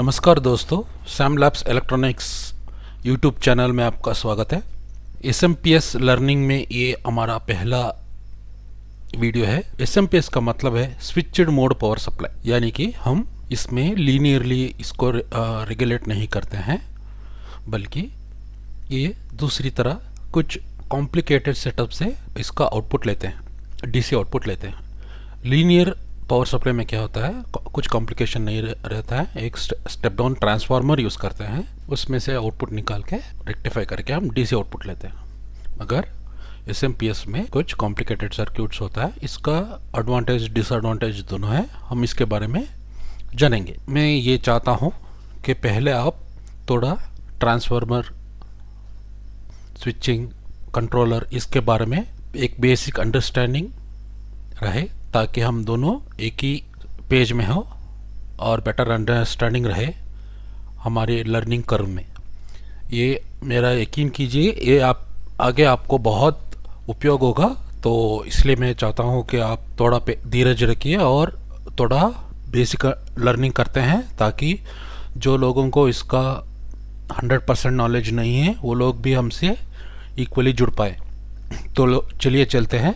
नमस्कार दोस्तों, Sam labs electronics YouTube channel में आपका स्वागत है। एसएमपीएस लर्निंग में ये हमारा पहला वीडियो है। एसएमपीएस का मतलब है स्विच्ड मोड पावर सप्लाई, यानी कि हम इसमें लीनियरली इसको रेगुलेट नहीं करते हैं, बल्कि ये दूसरी तरह कुछ कॉम्प्लिकेटेड सेटअप से इसका आउटपुट लेते हैं, डीसी आउटपुट लेते हैं। लीनियर पावर सप्लाई में क्या होता है, कुछ कॉम्प्लिकेशन नहीं रहता है। एक स्टेप डाउन ट्रांसफार्मर यूज़ करते हैं, उसमें से आउटपुट निकाल के रेक्टिफाई करके हम डीसी आउटपुट लेते हैं। मगर एसएमपीएस में कुछ कॉम्प्लिकेटेड सर्क्यूट्स होता है। इसका एडवांटेज डिसएडवांटेज दोनों है, हम इसके बारे में जानेंगे। मैं ये चाहता हूँ कि पहले आप थोड़ा ट्रांसफार्मर, स्विचिंग, कंट्रोलर, इसके बारे में एक बेसिक अंडरस्टैंडिंग रहे, ताकि हम दोनों एक ही पेज में हो और बेटर अंडरस्टैंडिंग रहे हमारे लर्निंग कर्व में। ये मेरा यकीन कीजिए, ये आप आगे आपको बहुत उपयोग होगा। तो इसलिए मैं चाहता हूँ कि आप थोड़ा धीरज रखिए और थोड़ा बेसिक लर्निंग करते हैं, ताकि जो लोगों को इसका 100% नॉलेज नहीं है वो लोग भी हमसे इक्वली जुड़ पाए। तो चलिए चलते हैं,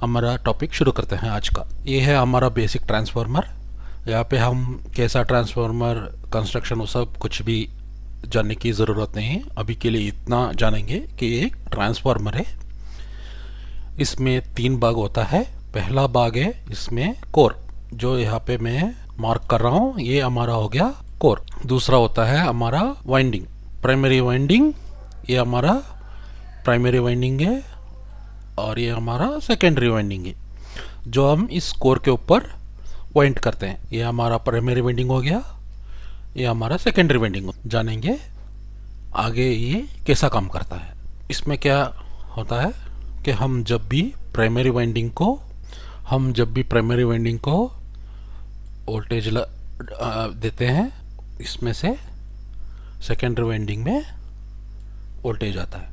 हमारा टॉपिक शुरू करते हैं आज का। ये है हमारा बेसिक ट्रांसफार्मर। यहाँ पे हम कैसा ट्रांसफार्मर कंस्ट्रक्शन वो सब कुछ भी जानने की ज़रूरत नहीं है। अभी के लिए इतना जानेंगे कि एक ट्रांसफार्मर है, इसमें 3 भाग होता है। पहला भाग है इसमें कोर, जो यहाँ पे मैं मार्क कर रहा हूँ, ये हमारा हो गया कोर। दूसरा होता है हमारा वाइंडिंग, प्राइमरी वाइंडिंग, ये हमारा प्राइमरी वाइंडिंग है, और ये हमारा सेकेंडरी वाइंडिंग है, जो हम इस कोर के ऊपर वाइंड करते हैं। ये हमारा प्राइमरी वाइंडिंग हो गया, ये हमारा सेकेंडरी वाइंडिंग। जानेंगे आगे ये कैसा काम करता है। इसमें क्या होता है कि हम जब भी प्राइमरी वाइंडिंग को वोल्टेज देते हैं, इसमें से सेकेंडरी वाइंडिंग में वोल्टेज आता है।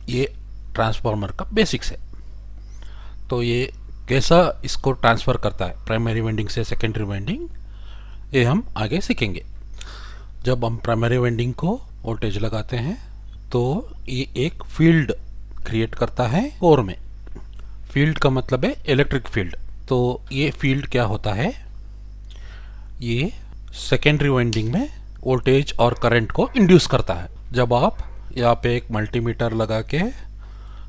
ये ट्रांसफार्मर का बेसिक्स है। तो ये कैसा इसको ट्रांसफ़र करता है प्राइमरी वाइंडिंग से सेकेंडरी वाइंडिंग, ये हम आगे सीखेंगे। जब हम प्राइमरी वाइंडिंग को वोल्टेज लगाते हैं तो ये एक फील्ड क्रिएट करता है कोर में। फील्ड का मतलब है इलेक्ट्रिक फील्ड। तो ये फील्ड क्या होता है, ये सेकेंडरी वाइंडिंग में वोल्टेज और करंट को इंड्यूस करता है। जब आप यहाँ पे एक मल्टीमीटर लगा के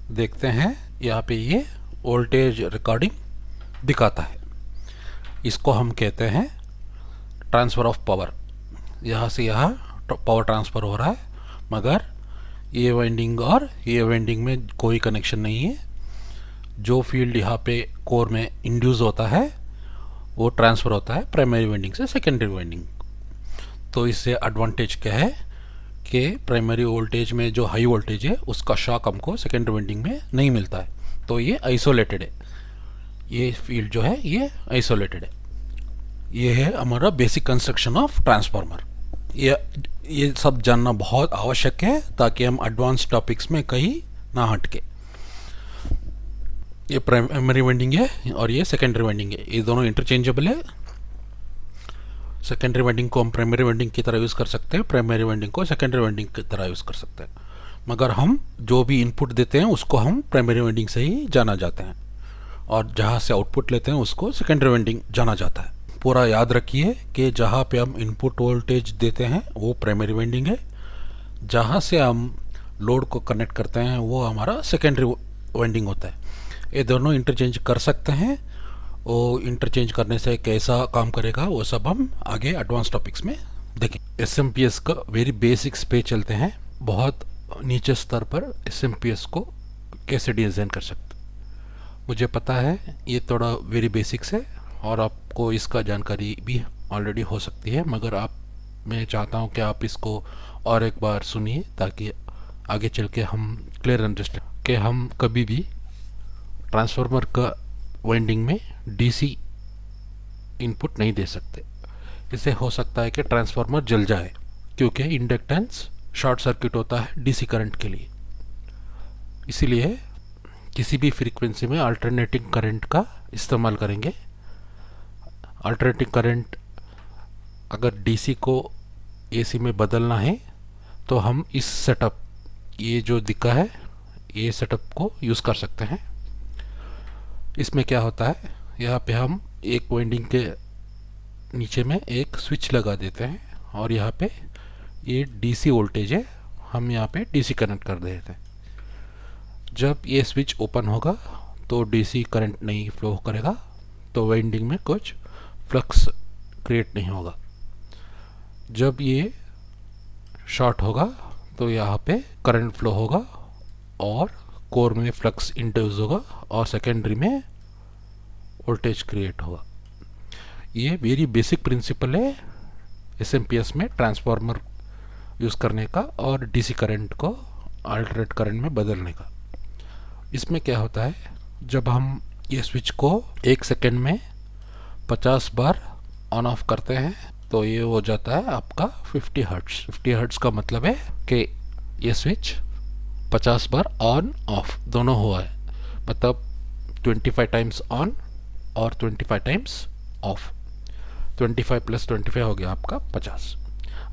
देखते हैं, यहाँ पे ये वोल्टेज रिकॉर्डिंग दिखाता है। इसको हम कहते हैं ट्रांसफ़र ऑफ पावर। यहाँ से यहाँ पावर ट्रांसफ़र हो रहा है, मगर ये वाइंडिंग और ये वाइंडिंग में कोई कनेक्शन नहीं है। जो फील्ड यहाँ पे कोर में इंड्यूस होता है वो ट्रांसफ़र होता है प्राइमरी वाइंडिंग से सेकेंडरी वाइंडिंग। तो इससे एडवांटेज क्या है कि प्राइमरी वोल्टेज में जो हाई वोल्टेज है उसका शॉक हमको सेकेंडरी वाइंडिंग में नहीं मिलता है। तो ये आइसोलेटेड है, ये फील्ड जो है ये आइसोलेटेड है। ये है हमारा बेसिक कंस्ट्रक्शन ऑफ ट्रांसफार्मर। ये सब जानना बहुत आवश्यक है, ताकि हम एडवांस टॉपिक्स में कहीं ना हटके। ये प्राइमरी वाइंडिंग है और ये सेकेंडरी वाइंडिंग है, ये दोनों इंटरचेंजेबल है। सेकेंडरी वाइंडिंग को हम प्राइमरी वाइंडिंग की तरह यूज़ कर सकते हैं, प्राइमरी वाइंडिंग को सेकेंडरी वाइंडिंग की तरह यूज़ कर सकते हैं। मगर हम जो भी इनपुट देते हैं उसको हम प्राइमरी वाइंडिंग से ही जाना जाते हैं, और जहाँ से आउटपुट लेते हैं उसको सेकेंडरी वाइंडिंग जाना जाता है। पूरा याद रखिए कि जहाँ पे हम इनपुट वोल्टेज देते हैं वो प्राइमरी वाइंडिंग है, जहाँ से हम लोड को कनेक्ट करते हैं वो हमारा सेकेंडरी वाइंडिंग होता है। ये दोनों इंटरचेंज कर सकते हैं। वो इंटरचेंज करने से कैसा काम करेगा वो सब हम आगे एडवांस टॉपिक्स में देखें। एसएमपीएस का वेरी बेसिक्स पे चलते हैं। बहुत नीचे स्तर पर एसएमपीएस को कैसे डिज़ाइन कर सकते, मुझे पता है ये थोड़ा वेरी बेसिक्स है और आपको इसका जानकारी भी ऑलरेडी हो सकती है, मगर मैं चाहता हूँ कि आप इसको और एक बार सुनिए, ताकि आगे चल के हम क्लियर अंडरस्टैंड कि हम कभी भी ट्रांसफार्मर का वाइंडिंग में डीसी इनपुट नहीं दे सकते। इससे हो सकता है कि ट्रांसफार्मर जल जाए, क्योंकि इंडक्टेंस शॉर्ट सर्किट होता है डीसी करंट के लिए। इसीलिए किसी भी फ्रीक्वेंसी में अल्टरनेटिंग करंट का इस्तेमाल करेंगे। अल्टरनेटिंग करंट अगर डीसी को एसी में बदलना है तो हम इस सेटअप, ये जो दिखा है, ये सेटअप को यूज़ कर सकते हैं। इसमें क्या होता है, यहाँ पे हम एक वाइंडिंग के नीचे में एक स्विच लगा देते हैं और यहाँ पे ये डीसी वोल्टेज है, हम यहाँ पे डीसी कनेक्ट कर देते हैं। जब ये स्विच ओपन होगा तो डीसी करंट नहीं फ्लो करेगा, तो वाइंडिंग में कुछ फ्लक्स क्रिएट नहीं होगा। जब ये शॉर्ट होगा तो यहाँ पे करंट फ्लो होगा और कोर में फ्लक्स इंड्यूस होगा और सेकेंडरी में वोल्टेज क्रिएट होगा। ये वेरी बेसिक प्रिंसिपल है एसएमपीएस में ट्रांसफार्मर यूज़ करने का और डीसी करंट को अल्टरनेट करंट में बदलने का। इसमें क्या होता है, जब हम ये स्विच को 1 सेकेंड में 50 बार ऑन ऑफ करते हैं तो ये हो जाता है आपका 50 हर्ट्ज। 50 हर्ट्ज का मतलब है कि ये स्विच 50 बार ऑन ऑफ दोनों हुआ है, मतलब 25 टाइम्स ऑन और 25 टाइम्स ऑफ। 25 + 25 हो गया आपका 50।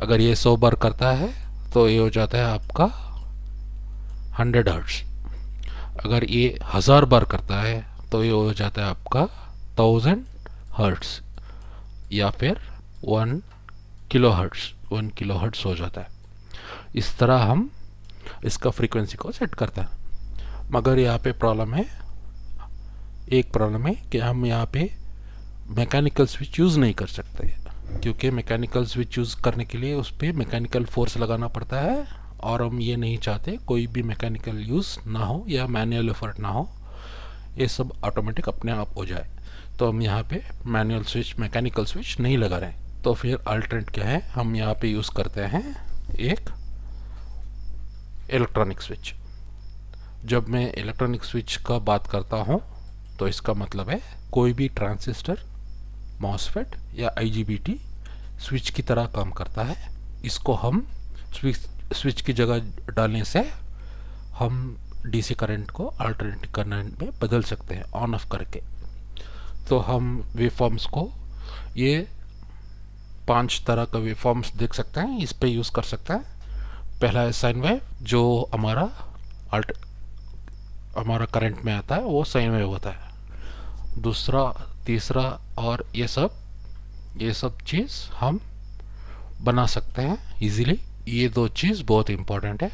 अगर ये 100 बार करता है तो ये हो जाता है आपका 100 हर्ट्ज। अगर ये 1000 बार करता है तो ये हो जाता है आपका 1000 हर्ट्ज या फिर 1 किलो हर्ट्ज। 1 किलो हर्ट्ज हो जाता है। इस तरह हम इसका फ्रीक्वेंसी को सेट करते हैं। मगर यहाँ पे प्रॉब्लम है, एक प्रॉब्लम है कि हम यहाँ पे मैकेनिकल स्विच यूज़ नहीं कर सकते, क्योंकि मैकेनिकल स्विच यूज़ करने के लिए उस पर मैकेनिकल फोर्स लगाना पड़ता है और हम ये नहीं चाहते कोई भी मैकेनिकल यूज़ ना हो या मैनुअल एफर्ट ना हो, ये सब ऑटोमेटिक अपने आप हो जाए। तो हम यहाँ पे मैनुअल स्विच, मैकेनिकल स्विच नहीं लगा रहे हैं। तो फिर अल्टरनेट क्या है, हम यहाँ पे यूज़ करते हैं एक इलेक्ट्रॉनिक स्विच। जब मैं इलेक्ट्रॉनिक स्विच का बात करता हूँ तो इसका मतलब है कोई भी ट्रांजिस्टर, मॉसफेट या आईजीबीटी स्विच की तरह काम करता है। इसको हम स्विच की जगह डालने से हम डीसी करंट को अल्टरनेट करंट में बदल सकते हैं ऑन ऑफ करके। तो हम वेवफॉर्म्स को, ये 5 तरह का वेवफॉर्म्स देख सकते हैं, इस पे यूज़ कर सकते हैं। पहला है साइन वेव, जो हमारा करंट में आता है वो साइन वेव होता है। दूसरा, तीसरा और ये सब चीज़ हम बना सकते हैं इजीली। ये 2 चीज़ बहुत इंपॉर्टेंट है,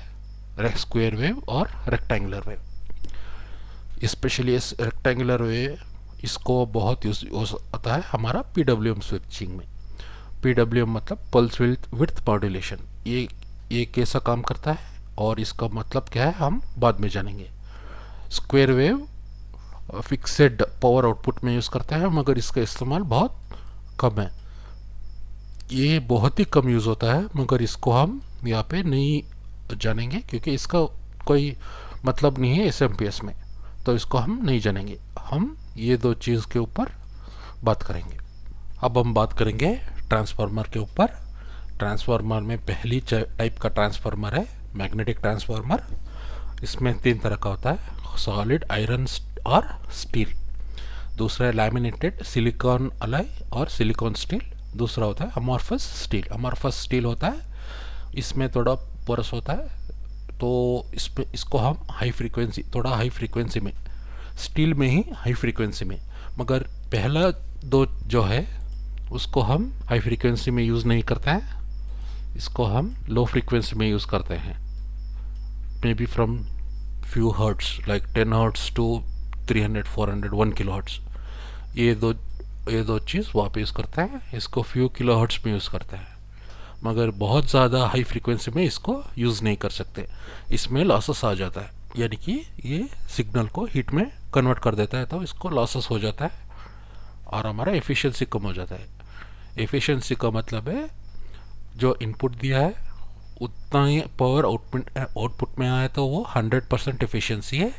स्क्वायर वेव और rectangular wave. Specially rectangular wave इसको बहुत यूज होता है हमारा पीडब्ल्यूएम स्विचिंग में। पीडब्ल्यूएम मतलब पल्स विड्थ मॉड्यूलेशन। ये कैसा काम करता है और इसका मतलब क्या है हम बाद में जानेंगे। Square wave fixed power output में यूज़ करते हैं, मगर इसका इस्तेमाल बहुत कम है। ये बहुत ही कम यूज़ होता है, मगर इसको हम यहाँ पे नहीं जानेंगे क्योंकि इसका कोई मतलब नहीं है एसएमपीएस में, तो इसको हम नहीं जानेंगे। हम ये 2 चीज़ के ऊपर बात करेंगे। अब हम बात करेंगे ट्रांसफार्मर के ऊपर। ट्रांसफार्मर में पहली टाइप का ट्रांसफार्मर है मैग्नेटिक ट्रांसफार्मर। इसमें 3 तरह का होता है, सॉलिड, आयरन और स्टील। दूसरा है लैमिनेटेड सिलिकॉन अलॉय और सिलिकॉन स्टील। दूसरा होता है अमॉर्फस स्टील। अमॉर्फस स्टील होता है, इसमें थोड़ा पोरस होता है, तो इसको हम थोड़ा हाई फ्रीक्वेंसी में, स्टील में ही हाई फ्रीक्वेंसी में, मगर पहला 2 जो है उसको हम हाई फ्रीक्वेंसी में यूज़ नहीं करते हैं, इसको हम लो फ्रीक्वेंसी में यूज़ करते हैं। Maybe from few hertz like 10 hertz to 300, 400, 1 kilo hertz. ये दो चीज़ वहाँ पे यूज़ करते हैं। इसको फ्यू किलो हर्ट्स में यूज़ करते हैं, मगर बहुत ज़्यादा हाई फ्रीक्वेंसी में इसको यूज़ नहीं कर सकते, इसमें लॉसेस आ जाता है, यानी कि ये सिग्नल को हीट में कन्वर्ट कर देता है, तो इसको लॉसेस हो जाता है और हमारा एफिशिएंसी कम हो जाता है। एफिशिएंसी का मतलब है जो इनपुट दिया है उतना ही पावर आउटपुट में आया तो वो 100% एफिशिएंसी है।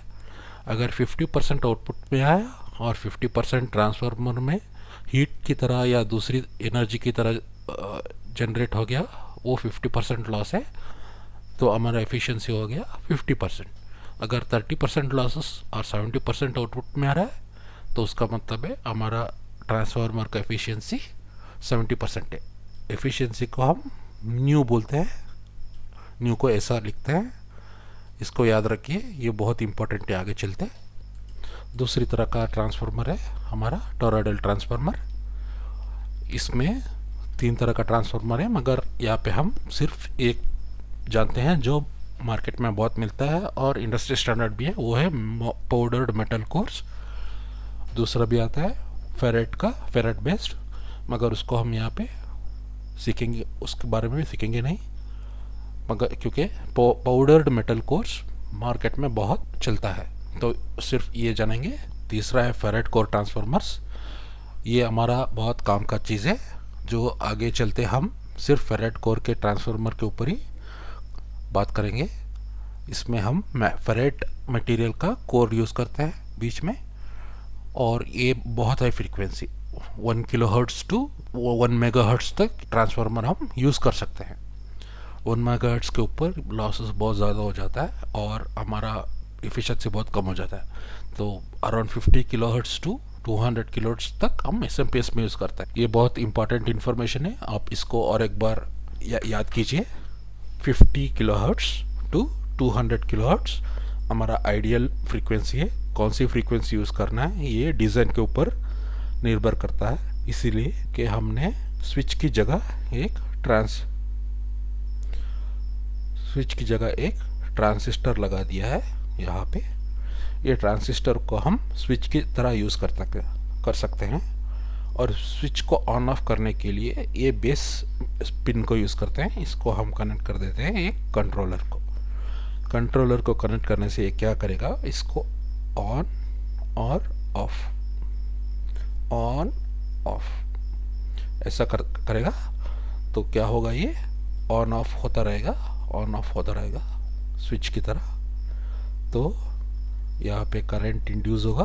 अगर 50% आउटपुट में आया और 50% ट्रांसफार्मर में हीट की तरह या दूसरी एनर्जी की तरह जनरेट हो गया, वो 50% लॉस है, तो हमारा एफिशिएंसी हो गया 50%। अगर 30% लॉसेस और 70% आउटपुट में आ रहा है तो उसका मतलब है हमारा ट्रांसफार्मर का एफिशिएंसी 70% है। एफिशिएंसी को हम न्यू बोलते हैं, न्यू को ऐसा लिखते हैं, इसको याद रखिए, ये बहुत इंपॉर्टेंट है आगे चलते। दूसरी तरह का ट्रांसफार्मर है हमारा टॉरॉयडल ट्रांसफार्मर। इसमें 3 तरह का ट्रांसफार्मर है, मगर यहाँ पे हम सिर्फ एक जानते हैं जो मार्केट में बहुत मिलता है और इंडस्ट्री स्टैंडर्ड भी है, वो है पाउडर्ड मेटल कोर्स। दूसरा भी आता है फेरेट का, फेरेट बेस्ड, मगर उसको हम यहाँ पे सीखेंगे, उसके बारे में भी सीखेंगे नहीं, मगर क्योंकि पाउडर्ड मेटल कोर्स मार्केट में बहुत चलता है, तो सिर्फ ये जानेंगे। तीसरा है फेरेट कोर ट्रांसफार्मर्स। ये हमारा बहुत काम का चीज़ है, जो आगे चलते हम सिर्फ फेरेट कोर के ट्रांसफार्मर के ऊपर ही बात करेंगे। इसमें हम फेरेट मटेरियल का कोर यूज़ करते हैं बीच में, और ये बहुत high frequency 1 kilohertz to 1 megahertz तक ट्रांसफार्मर हम यूज़ कर सकते हैं। 1 मेगाहर्ट्ज़ के ऊपर लॉसेस बहुत ज़्यादा हो जाता है और हमारा एफिशिएंसी बहुत कम हो जाता है, तो अराउंड 50 किलोहर्ट्ज़ टू 200 किलोहर्ट्ज़ तक हम एसएमपीएस में यूज़ करते हैं। ये बहुत इंपॉर्टेंट इन्फॉर्मेशन है, आप इसको और एक बार याद कीजिए। 50 किलोहर्ट्ज़ टू 200 किलोहर्ट्ज़ हमारा आइडियल फ्रीक्वेंसी है। कौन सी फ्रीक्वेंसी यूज़ करना है ये डिज़ाइन के ऊपर निर्भर करता है, इसीलिए कि हमने स्विच की जगह एक ट्रांसिस्टर लगा दिया है यहाँ पे। ये ट्रांसिस्टर को हम स्विच की तरह यूज़ कर सकते हैं, और स्विच को ऑन ऑफ करने के लिए ये बेस पिन को यूज़ करते हैं। इसको हम कनेक्ट कर देते हैं एक कंट्रोलर को कनेक्ट करने से ये क्या करेगा, इसको ऑन और ऑफ ऐसा करेगा, तो क्या होगा, ये ऑन ऑफ होता रहेगा स्विच की तरह। तो यहाँ पे करंट इंड्यूस होगा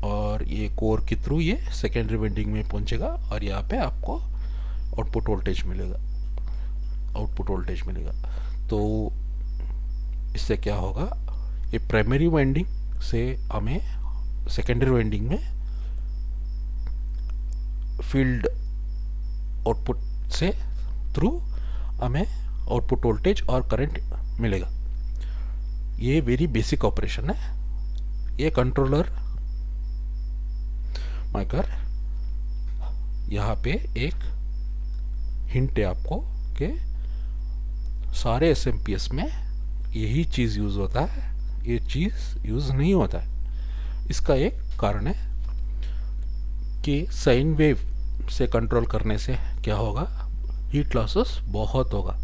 और ये कोर के थ्रू ये सेकेंडरी वाइंडिंग में पहुंचेगा, और यहाँ पे आपको आउटपुट वोल्टेज मिलेगा। तो इससे क्या होगा, ये प्राइमरी वाइंडिंग से हमें सेकेंडरी वाइंडिंग में फील्ड आउटपुट से थ्रू हमें आउटपुट वोल्टेज और करंट मिलेगा। ये वेरी बेसिक ऑपरेशन है। ये कंट्रोलर मगर यहाँ पे एक हिंट है आपको कि सारे एसएमपीएस में यही चीज़ यूज़ होता है, ये चीज़ यूज़ नहीं होता है। इसका एक कारण है कि साइन वेव से कंट्रोल करने से क्या होगा, हीट लॉसेस बहुत होगा।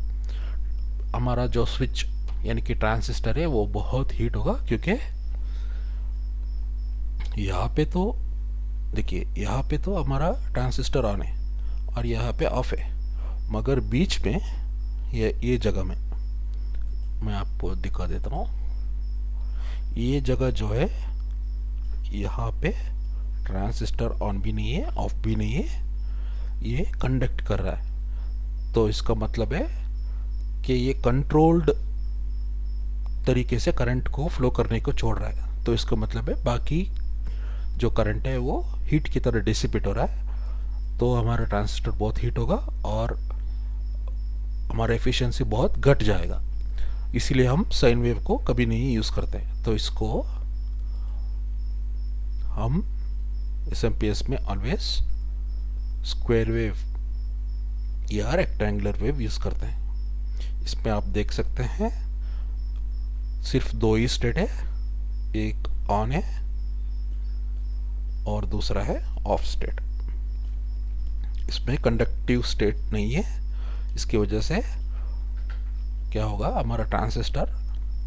हमारा जो स्विच यानी कि ट्रांसिस्टर है वो बहुत हीट होगा, क्योंकि यहाँ पे तो देखिए, यहाँ पे तो हमारा ट्रांसिस्टर ऑन है और यहाँ पे ऑफ है, मगर बीच में ये जगह में मैं आपको दिखा देता हूँ। ये जगह जो है, यहाँ पे ट्रांसिस्टर ऑन भी नहीं है, ऑफ भी नहीं है, ये कंडक्ट कर रहा है। तो इसका मतलब है कि ये कंट्रोल्ड तरीके से करंट को फ्लो करने को छोड़ रहा है। तो इसका मतलब है बाकी जो करंट है वो हीट की तरह डिसिपेट हो रहा है, तो हमारा ट्रांजिस्टर बहुत हीट होगा और हमारा एफिशिएंसी बहुत घट जाएगा। इसीलिए हम साइन वेव को कभी नहीं यूज़ करते हैं। तो इसको हम एसएमपीएस में ऑलवेज स्क्वायर वेव या रेक्टेंगुलर वेव यूज़ करते हैं। इसमें आप देख सकते हैं सिर्फ 2 ही स्टेट है, एक ऑन है और दूसरा है ऑफ स्टेट। इसमें कंडक्टिव स्टेट नहीं है, इसकी वजह से क्या होगा, हमारा ट्रांजिस्टर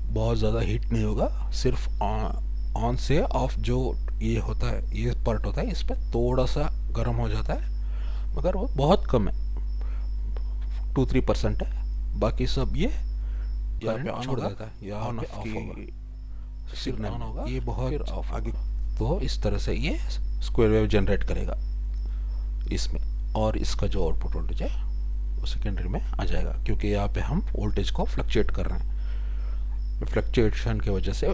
बहुत ज़्यादा हीट नहीं होगा। सिर्फ ऑन से ऑफ जो ये होता है, ये पार्ट होता है, इस पर थोड़ा सा गर्म हो जाता है, मगर वो बहुत कम है, 2-3% है। बाकी सब ये यहाँ पे ऑन छोड़ देता है, यहाँ ऑन ऑफ सिग्नल ऑन होगा, ये बहुत ऑफ आगे। तो इस तरह से ये स्क्वायर वेव जनरेट करेगा इसमें, और इसका जो आउटपुट वोल्टेज है वो सेकेंडरी में आ जाएगा, क्योंकि यहाँ पे हम वोल्टेज को फ्लक्चुएट कर रहे हैं। फ्लक्चुएशन की वजह से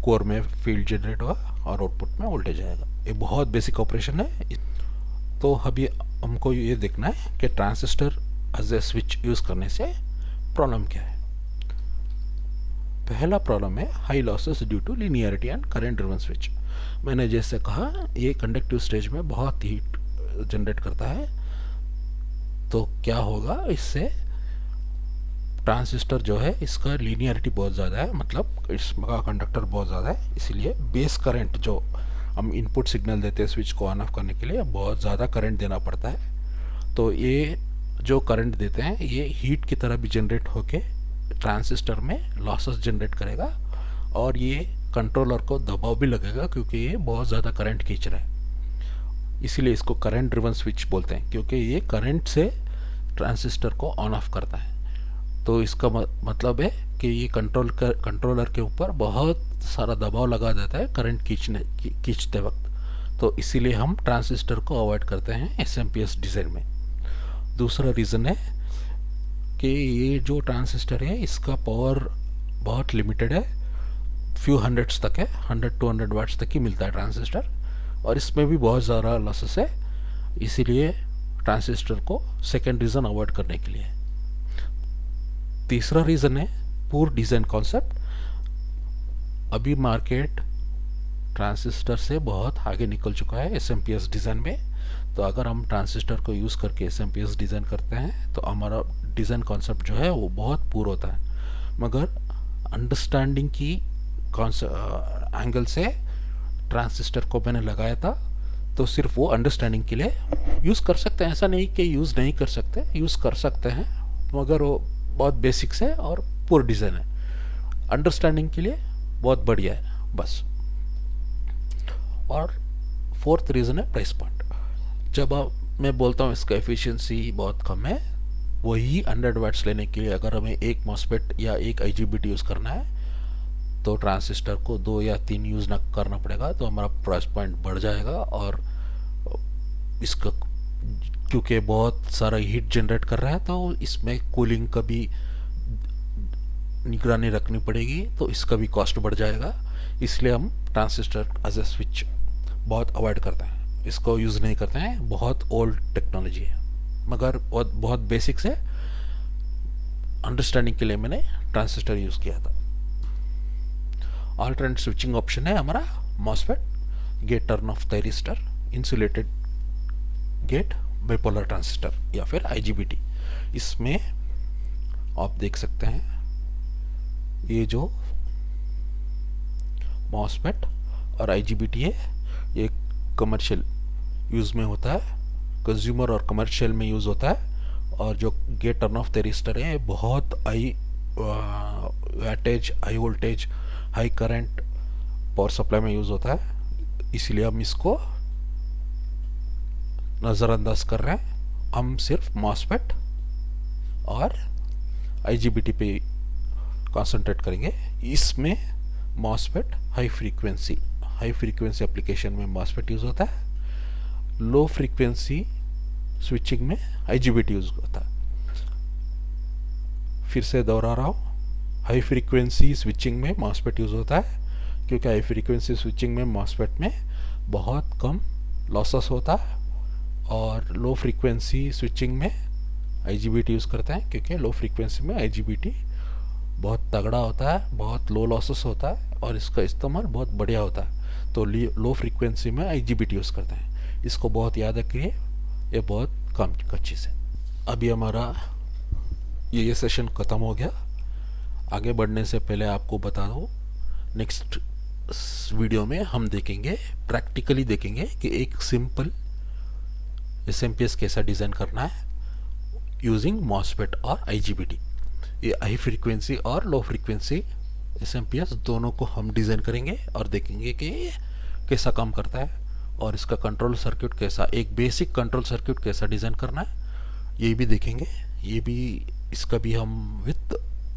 कोर में फील्ड जनरेट होगा और आउटपुट में वोल्टेज आएगा। ये बहुत बेसिक ऑपरेशन है। तो अभी हमको ये देखना है कि transistor as a switch use करने से प्रॉब्लम क्या है। पहला प्रॉब्लम है high losses due to linearity and current driven switch. मैंने जैसे कहा ये कंडक्टिव स्टेज में बहुत हीट जनरेट करता है, तो क्या होगा इससे ट्रांजिस्टर जो है इसका लीनियरिटी बहुत ज़्यादा है, मतलब इसका कंडक्टर बहुत ज़्यादा है, इसीलिए बेस करंट जो हम इनपुट सिग्नल देते हैं स्विच को ऑन ऑफ करने के लिए बहुत ज़्यादा करंट देना पड़ता है। तो ये जो करंट देते हैं ये हीट की तरह भी जनरेट होके ट्रांजिस्टर में लॉसेस जनरेट करेगा और ये कंट्रोलर को दबाव भी लगेगा क्योंकि ये बहुत ज़्यादा करंट खींच रहा है। इसीलिए इसको करंट ड्रिवन स्विच बोलते हैं, क्योंकि ये करंट से ट्रांजिस्टर को ऑन ऑफ करता है। तो इसका मतलब है कि ये कंट्रोलर के ऊपर बहुत सारा दबाव लगा देता है करंट खींचते वक्त। तो इसीलिए हम ट्रांजिस्टर को अवॉइड करते हैं एसएमपीएस डिज़ाइन में। दूसरा रीज़न है कि ये जो ट्रांजिस्टर है इसका पावर बहुत लिमिटेड है, फ्यू हंड्रेड्स तक है, 100-200 वाट्स तक ही मिलता है ट्रांजिस्टर, और इसमें भी बहुत ज़्यादा लॉसेस है। इसीलिए ट्रांजिस्टर को सेकेंड रीज़न अवॉइड करने के लिए। तीसरा रीज़न है पूर डिज़ाइन कॉन्सेप्ट। अभी मार्केट ट्रांजिस्टर से बहुत आगे निकल चुका है एसएमपीएस डिज़ाइन में। तो अगर हम ट्रांजिस्टर को यूज़ करके एसएमपीएस डिज़ाइन करते हैं तो हमारा डिज़ाइन कॉन्सेप्ट जो है वो बहुत पूर होता है। मगर अंडरस्टैंडिंग की एंगल से ट्रांजिस्टर को मैंने लगाया था, तो सिर्फ वो अंडरस्टैंडिंग के लिए यूज़ कर सकते हैं। ऐसा नहीं कि यूज़ नहीं कर सकते, यूज़ कर सकते हैं, मगर वो बहुत बेसिक्स है और पूर डिज़ाइन है। अंडरस्टैंडिंग के लिए बहुत बढ़िया है बस। और फोर्थ रीज़न है प्राइस पॉइंट। जब मैं बोलता हूँ इसका एफिशिएंसी बहुत कम है, वही 100 वाट्स लेने के लिए अगर हमें एक मॉसफेट या एक आईजीबीटी यूज़ करना है तो ट्रांजिस्टर को 2 या 3 यूज़ ना करना पड़ेगा, तो हमारा प्राइस पॉइंट बढ़ जाएगा। और इसका क्योंकि बहुत सारा हीट जनरेट कर रहा है तो इसमें कूलिंग का भी निगरानी रखनी पड़ेगी, तो इसका भी कॉस्ट बढ़ जाएगा। इसलिए हम ट्रांजिस्टर एज ए स्विच बहुत अवॉइड करते हैं, इसको यूज़ नहीं करते हैं। बहुत ओल्ड टेक्नोलॉजी है, मगर बहुत बेसिक्स है। अंडरस्टैंडिंग के लिए मैंने ट्रांजिस्टर यूज़ किया था। अल्टरनेट स्विचिंग ऑप्शन है हमारा MOSFET, gate turn off thyristor, insulated gate, bipolar transistor या फिर आईजीबीटी। इसमें आप देख सकते हैं ये जो मॉसफेट और आईजीबीटी है ये कमर्शियल यूज़ में होता है, कंज्यूमर और कमर्शियल में यूज़ होता है। और जो गेट टर्न ऑफ थायरिस्टर है बहुत high voltage, high voltage, high current power supply में यूज़ होता है, इसलिए हम इसको नज़रअंदाज कर रहे हैं। हम सिर्फ मॉसफेट और आईजीबीटी पे कंसंट्रेट करेंगे। इसमें मॉसफेट हाई फ्रीक्वेंसी एप्लीकेशन में मॉसफेट यूज़ होता है, लो फ्रीक्वेंसी स्विचिंग में आईजीबीटी यूज़ होता है। फिर से दोहरा रहा हूँ, हाई फ्रीक्वेंसी स्विचिंग में मॉसफेट यूज़ होता है क्योंकि हाई फ्रीक्वेंसी स्विचिंग में मॉसफेट में बहुत कम लॉसेस होता है, और लो फ्रीक्वेंसी स्विचिंग में आईजीबीटी यूज़ करते हैं क्योंकि लो फ्रीक्वेंसी में आईजीबीटी बहुत तगड़ा होता है, बहुत लो लॉसेस होता है और इसका इस्तेमाल बहुत बढ़िया होता है। तो लो फ्रीक्वेंसी में आईजीबीटी यूज़ करते हैं, इसको बहुत याद रखिए, ये बहुत कम का चीज़ है। अभी हमारा ये सेशन ख़त्म हो गया। आगे बढ़ने से पहले आपको बता दूँ, नेक्स्ट वीडियो में हम देखेंगे, प्रैक्टिकली देखेंगे कि एक सिंपल एसएमपीएस कैसा डिज़ाइन करना है यूजिंग मॉसफेट और आईजीबीटी। ये हाई फ्रीक्वेंसी और लो फ्रीक्वेंसी एसएमपीएस दोनों को हम डिज़ाइन करेंगे और देखेंगे कि कैसा काम करता है और इसका कंट्रोल सर्किट कैसा, एक बेसिक कंट्रोल सर्किट कैसा डिज़ाइन करना है ये भी देखेंगे। ये भी इसका भी हम विथ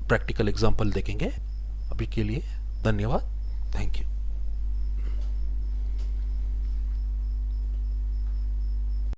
प्रैक्टिकल एग्जांपल देखेंगे। अभी के लिए धन्यवाद, थैंक यू।